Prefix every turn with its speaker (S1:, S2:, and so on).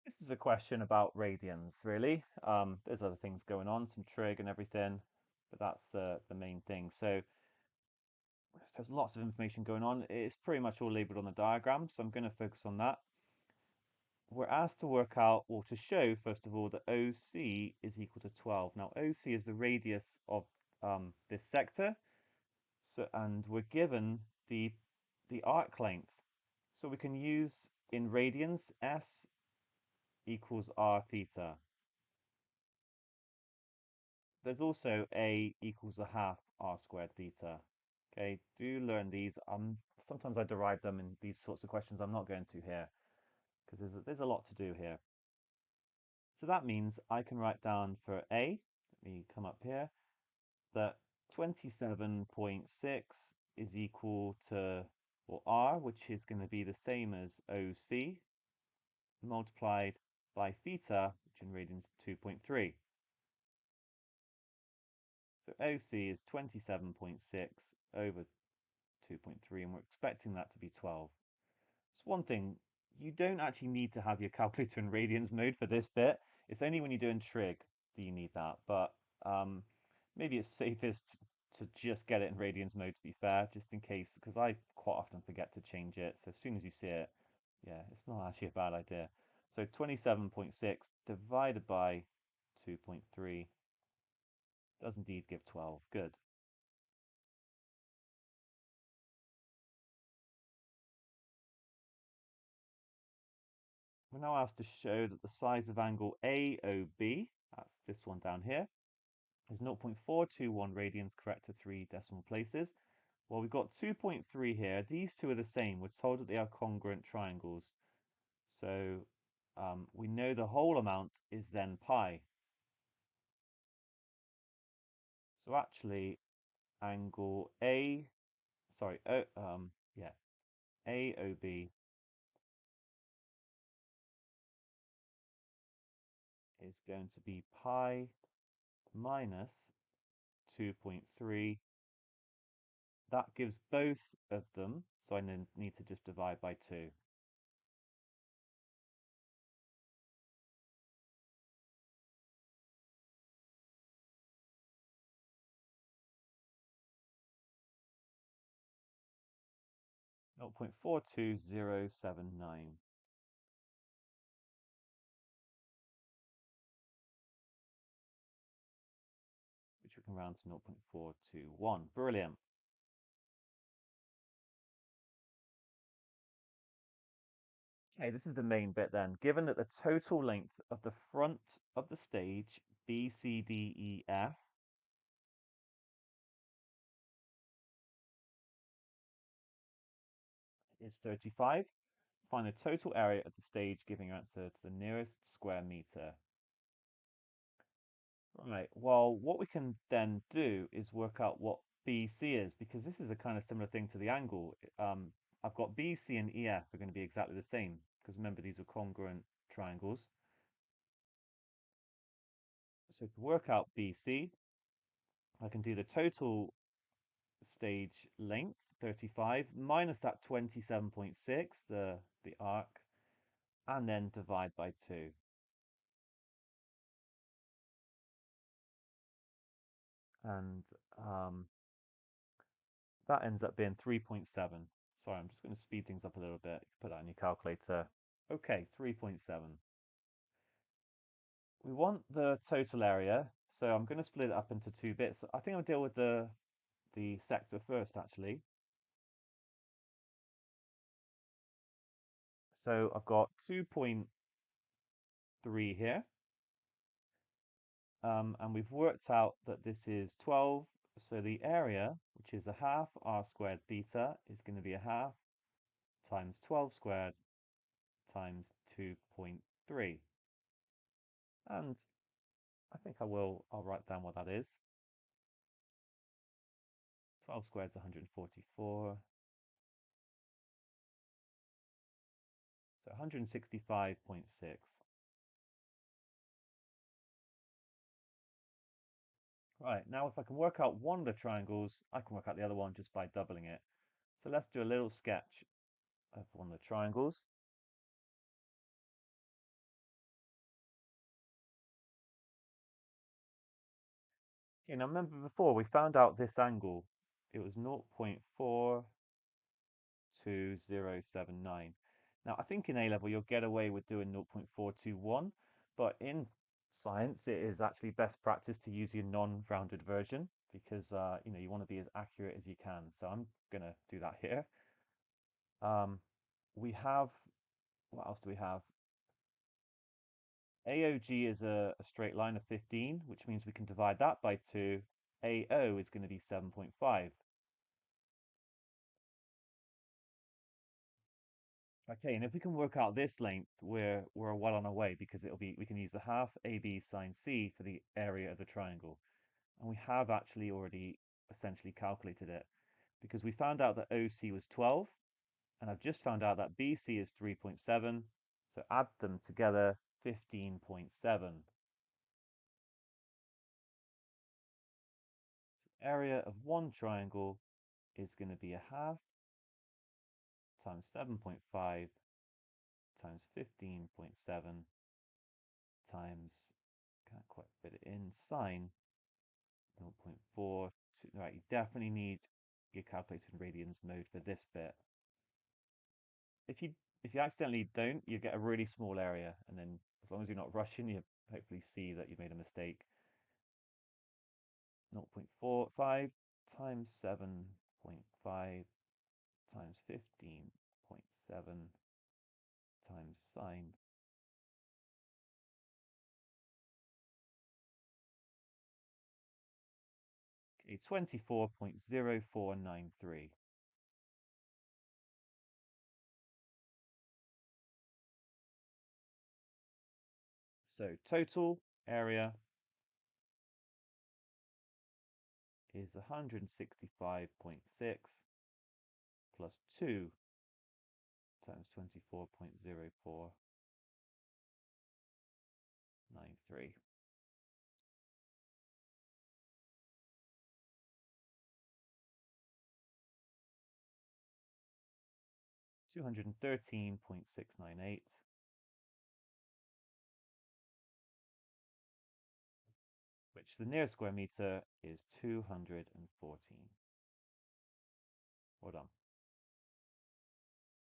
S1: This is a question about radians, really. There's other things going on, some trig and everything, but that's the main thing. So there's lots of information going on. It's pretty much all labeled on the diagram, so I'm going to focus on that. We're asked to work out, or to show, first of all, that OC is equal to 12. Now, OC is the radius of this sector, and we're given the arc length. So we can use in radians, S equals r theta. There's also A equals a half r squared theta. Okay, do learn these. Sometimes I derive them in these sorts of questions. I'm not going to here because there's a lot to do here. So that means I can write down for A, let me come up here, that 27.6 is equal to, or R, which is going to be the same as OC, multiplied by theta, which in radians 2.3. So OC is 27.6 over 2.3, and we're expecting that to be 12. So one thing, you don't actually need to have your calculator in radians mode for this bit. It's only when you're doing trig do you need that. But maybe it's safest to just get it in radians mode, to be fair, just in case, because I quite often forget to change it. So as soon as you see it, yeah, it's not actually a bad idea. So 27.6 divided by 2.3 does indeed give 12. Good. We're now asked to show that the size of angle AOB, that's this one down here, is 0.421 radians correct to 3 decimal places. Well, we've got 2.3 here. These two are the same. We're told that they are congruent triangles. So we know the whole amount is then pi. So actually, angle A, sorry, yeah, AOB is going to be pi minus 2.3. That gives both of them, so I need to just divide by 2. Zero 0.42079, which we can round to 0.421. Brilliant. Okay, this is the main bit then. Given that the total length of the front of the stage, B, C, D, E, F, is 35, find the total area of the stage giving your answer to the nearest square meter. Right, well, what we can then do is work out what BC is, because this is a kind of similar thing to the angle. I've got BC and EF are going to be exactly the same, because remember, these are congruent triangles. So to work out BC, I can do the total stage length, 35, minus that 27.6, the arc, and then divide by 2. And um, that ends up being 3.7. Sorry, I'm just going to speed things up a little bit. Put that in your calculator. Okay, 3.7. We want the total area, so I'm going to split it up into two bits. I think I'll deal with the sector first, actually. So I've got 2.3 here, and we've worked out that this is 12. So the area, which is a half r squared theta, is going to be a half times 12 squared times 2.3. And I think I'll write down what that is. 12 squared is 144. So 165.6. Right, now if I can work out one of the triangles, I can work out the other one just by doubling it. So let's do a little sketch of one of the triangles. Okay, now remember before we found out this angle, it was 0.42079. Now, I think in A level you'll get away with doing 0.421, but in science it is actually best practice to use your non-rounded version because you want to be as accurate as you can. So I'm gonna do that here. Um, we have, what else do we have? AOG is a straight line of 15, which means we can divide that by 2. AO is going to be 7.5. Okay, and if we can work out this length, we're well on our way because we can use the half AB sine C for the area of the triangle. And we have actually already essentially calculated it because we found out that OC was 12, and I've just found out that BC is 3.7. So add them together, 15.7. So area of one triangle is going to be a half times 7.5 times 15.7 times, can't quite fit it in, sine 0.4. Right, you definitely need your calculator in radians mode for this bit. If you if you accidentally don't, you get a really small area, and then as long as you're not rushing, you hopefully see that you made a mistake. 0.45 times 7.5 times 15.7 times sine. Okay, 24.0493. So total area is 165.6 plus 2 times 24.0493. 213.698, which the nearest square meter is 214. Well done.